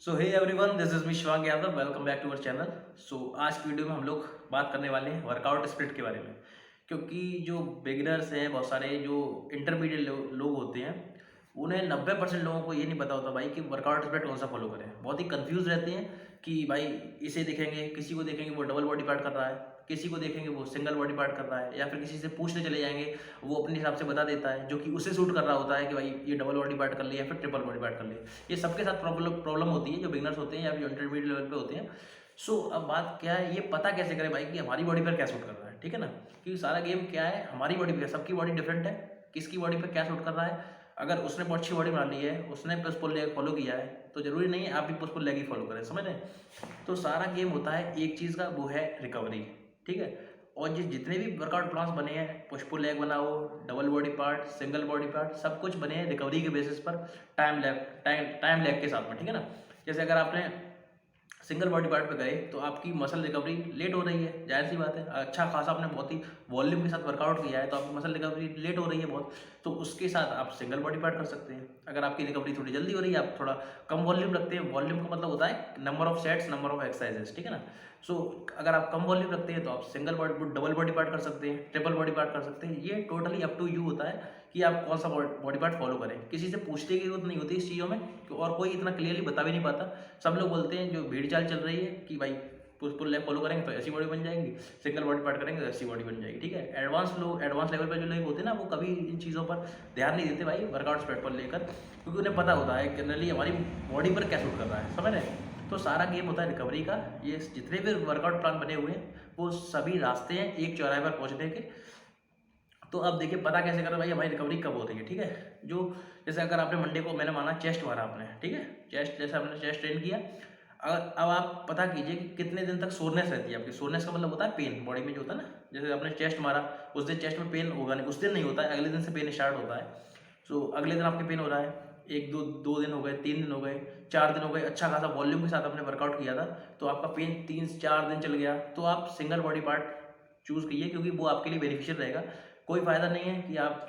So hey everyone, this is me Shivang Yadav. Welcome back to our channel. So आज की video में हम लोग बात करने वाले हैं वर्कआउट स्प्लिट के बारे में, क्योंकि जो बिगिनर्स हैं, बहुत सारे जो इंटरमीडिएट लोग होते हैं, उन्हें 90% लोगों को ये नहीं पता होता भाई कि वर्कआउट स्प्लिट कौन सा फॉलो करें। बहुत ही कंफ्यूज रहते हैं कि भाई इसे देखेंगे, किसी को देखेंगे वो डबल बॉडी पार्ट कर रहा है, किसी को देखेंगे वो सिंगल बॉडी पार्ट कर रहा है, या फिर किसी से पूछने चले जाएंगे, वो अपने हिसाब से बता देता है जो कि उसे सूट कर रहा होता है कि भाई ये डबल बॉडी पार्ट कर ले या फिर ट्रिपल बॉडी पार्ट कर ले। ये सबके साथ प्रॉब्लम होती है जो बिगनर्स होते हैं या फिर जो इंटरमीडिएट लेवल पे होते हैं। सो अब बात क्या है, ये पता कैसे करें भाई कि हमारी बॉडी पर क्या सूट कर रहा है, ठीक है ना। क्योंकि सारा गेम क्या है, हमारी बॉडी पर, सबकी बॉडी डिफरेंट है, किसकी बॉडी पर क्या सूट कर रहा है। अगर उसने बहुत अच्छी बॉडी बना ली है, उसने पुश पुल लेग फॉलो किया है, तो जरूरी नहीं है आप भी पुश पुल लेग ही फॉलो करें, समझ रहे हैं। तो सारा गेम होता है एक चीज़ का, वो है रिकवरी, ठीक है। और जितने भी वर्कआउट प्लान्स बने हैं, पुश पुल लेग बनाओ, double body part, single body part, सब कुछ बने हैं रिकवरी के बेसिस पर, टाइम लैग के साथ में, ठीक है ना। जैसे अगर आपने सिंगल बॉडी पार्ट पे गए तो आपकी मसल रिकवरी लेट हो रही है, जाहिर सी बात है। अच्छा खासा आपने बहुत ही वॉल्यूम के साथ वर्कआउट किया है तो आपकी मसल रिकवरी लेट हो रही है बहुत, तो उसके साथ आप सिंगल बॉडी पार्ट कर सकते हैं। अगर आपकी रिकवरी थोड़ी जल्दी हो रही है, आप थोड़ा कम वॉल्यूम रखते हैं, वॉल्यूम का मतलब होता है number of sets, number of exercises, ठीक है ना। सो अगर आप कम वॉल्यूम रखते हैं तो आप डबल बॉडी पार्ट कर सकते हैं, ट्रिपल बॉडी पार्ट कर सकते हैं। ये टोटली अप टू यू होता है कि आप कौन सा बॉडी पार्ट फॉलो करें। किसी से पूछने की जरूरत नहीं होती इस चीज़ों में, और कोई इतना क्लियरली बता भी नहीं पाता। सब लोग बोलते हैं, जो भीड़ चाल चल रही है कि भाई पुश पुल लेग फॉलो करेंगे तो ऐसी बॉडी बन जाएगी, सिंगल बॉडी पार्ट करेंगे तो ऐसी बॉडी बन जाएगी, ठीक है। एडवांस लेवल पर जो लोग होते हैं ना, वो कभी इन चीज़ों पर ध्यान नहीं देते भाई वर्कआउट स्प्रेड पर लेकर, क्योंकि उन्हें पता होता है जनरली हमारी बॉडी पर क्या सूट कर रहा है, समझ रहे हैं। तो सारा गेम होता है रिकवरी का। ये जितने भी वर्कआउट प्लान बने हुए हैं वो सभी रास्ते हैं एक चौराहे पर पहुंचने के। तो अब देखिए पता कैसे करें भाई हमारी रिकवरी कब हो रही है, ठीक है। जो जैसे अगर आपने मंडे को, मैंने माना चेस्ट मारा आपने, ठीक है, चेस्ट जैसे आपने चेस्ट ट्रेन किया। अब आप पता कीजिए कि कितने दिन तक सोरनेस रहती है आपकी। सोरनेस का मतलब होता है पेन बॉडी में जो होता है ना। जैसे आपने चेस्ट मारा, उस दिन चेस्ट में पेन होगा नहीं, उस दिन नहीं होता है, अगले दिन से पेन स्टार्ट होता है। सो अगले दिन आपके पेन हो रहा है, एक दो दिन हो गए, 3 दिन हो गए, 4 दिन हो गए, अच्छा खासा वॉल्यूम के साथ आपने वर्कआउट किया था, तो आपका पेन 3-4 दिन चल गया, तो आप सिंगल बॉडी पार्ट चूज़ कीजिए, क्योंकि वो आपके लिए बेनिफिशियल रहेगा। कोई फ़ायदा नहीं है कि आप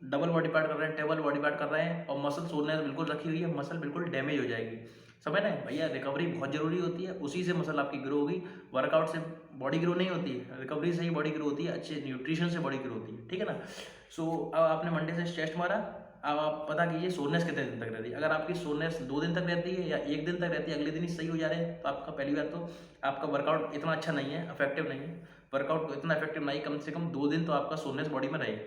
डबल बॉडी पार्ट कर रहे हैं, ट्रिपल बॉडी पार्ट कर रहे हैं और मसल सोरनेस बिल्कुल रखी हुई है, मसल बिल्कुल डैमेज हो जाएगी, समझ रहे हैं भैया। रिकवरी बहुत ज़रूरी होती है, उसी से मसल आपकी ग्रो होगी। वर्कआउट से बॉडी ग्रो नहीं होती है, रिकवरी से ही बॉडी ग्रो होती है, अच्छे न्यूट्रिशन से बॉडी ग्रो होती है, ठीक है ना। सो अब आपने मंडे से चेस्ट मारा, अब आप पता कीजिए सोरनेस कितने दिन तक रहती है। अगर आपकी सोरनेस 2 दिन तक रहती है या 1 दिन तक रहती है, अगले दिन ही सही हो जा रहे हैं, तो आपका पहली बार तो आपका वर्कआउट इतना अच्छा नहीं है, इफेक्टिव नहीं है। वर्कआउट इतना इफेक्टिव नहीं, कम से कम 2 दिन तो आपका सोरनेस बॉडी में रहे।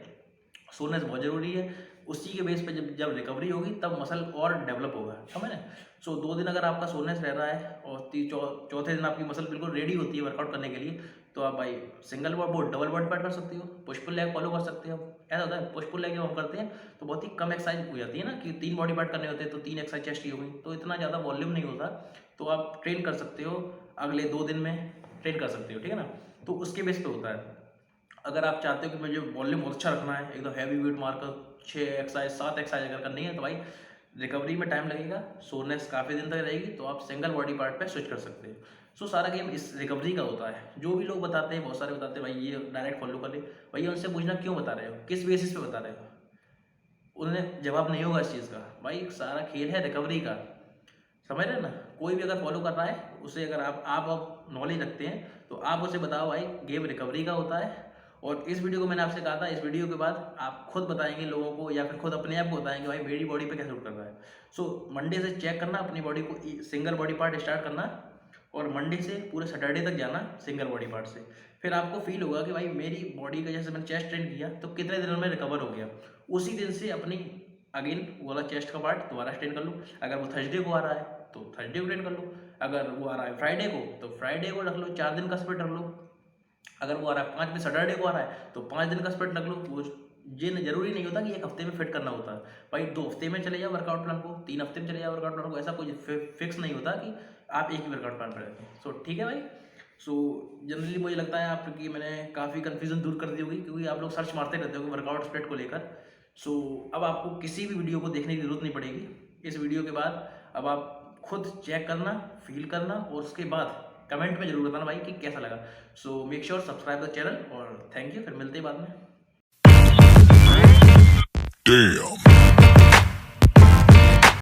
सोरनेस बहुत जरूरी है, उसी के बेस पे जब रिकवरी होगी तब मसल और डेवलप होगा, समझ रहे। सो 2 दिन अगर आपका सोरनेस रह रहा है और चौथे दिन आपकी मसल बिल्कुल रेडी होती है वर्कआउट करने के लिए, तो आप भाई सिंगल डबल बॉडी पार्ट कर सकते हो, पुश पुल लेग फॉलो कर सकते हो। ऐसा होता है पुश पुल लेग जब हम करते हैं तो बहुत ही कम एक्सरसाइज हो जाती है ना, कि 3 बॉडी पार्ट करने होते हैं तो 3 एक्सरसाइज चेस्ट की होगी, तो इतना ज़्यादा वॉल्यूम नहीं होता, तो आप ट्रेन कर सकते हो, अगले 2 दिन में ट्रेन कर सकते हो, ठीक है ना। तो उसके बेस पे होता है। अगर आप चाहते हो कि मुझे वॉल्यूम बहुत अच्छा रखना है, एकदम हैवी वेट मारकर 6 एक्सरसाइज 7 एक्सरसाइज अगर करनी है, तो भाई रिकवरी में टाइम लगेगा, सोरनेस काफ़ी दिन तक रहेगी, तो आप सिंगल बॉडी पार्ट पे स्विच कर सकते हो। सो सारा गेम इस रिकवरी का होता है। जो भी लोग बताते हैं, बहुत सारे बताते हैं भाई ये डायरेक्ट फॉलो कर ले, भैया उनसे पूछना क्यों बता रहे हो, किस बेसिस पे बता रहे हो, उन्हें जवाब नहीं होगा इस चीज़ का। भाई सारा खेल है रिकवरी का, समझ रहे हैं ना। कोई भी अगर फॉलो कर रहा है उसे, अगर आप नॉलेज रखते हैं तो आप उसे बताओ भाई गेम रिकवरी का होता है। और इस वीडियो को मैंने आपसे कहा था, इस वीडियो के बाद आप खुद बताएंगे लोगों को, या फिर खुद अपने आप को बताएंगे भाई मेरी बॉडी पे क्या सूट कर रहा है। सो मंडे से चेक करना अपनी बॉडी को, सिंगल बॉडी पार्ट स्टार्ट करना, और मंडे से पूरे सैटरडे तक जाना सिंगल बॉडी पार्ट से। फिर आपको फील होगा कि भाई मेरी बॉडी का, जैसे मैंने चेस्ट ट्रेन किया तो कितने दिनों में रिकवर हो गया, उसी दिन से अपनी अगेन वाला चेस्ट का पार्ट दोबारा ट्रेन कर लो। अगर वो थर्सडे को आ रहा है तो थर्सडे को ट्रेन कर लो, अगर वो आ रहा है फ्राइडे को तो फ्राइडे को रख लो, 4 दिन का स्प्लिट रख लो। अगर वो आ रहा है 5 में सैटरडे को आ रहा है तो 5 दिन का स्प्लिट रख लो। वो ये जरूरी नहीं होता कि 1 हफ्ते में फिट करना होता है भाई, 2 हफ्ते में चले जाओ वर्कआउट प्लान को, 3 हफ्ते में चले जाओ वर्कआउट प्लान को, ऐसा कोई फिक्स नहीं होता कि आप एक ही वर्कआउट प्लान पर रहते हैं। सो ठीक है भाई। सो जनरली मुझे लगता है आपकी मैंने काफ़ी कन्फ्यूजन दूर कर दी होगी, क्योंकि आप लोग सर्च मारते रहते हो वर्कआउट स्प्लिट को लेकर। सो अब आपको किसी भी वीडियो को देखने की जरूरत नहीं पड़ेगी। इस वीडियो के बाद अब आप खुद चेक करना, फील करना, और उसके बाद कमेंट में जरूर बताना भाई कि कैसा लगा। So make sure subscribe the channel, और थैंक यू। फिर मिलते हैं बाद में। Damn.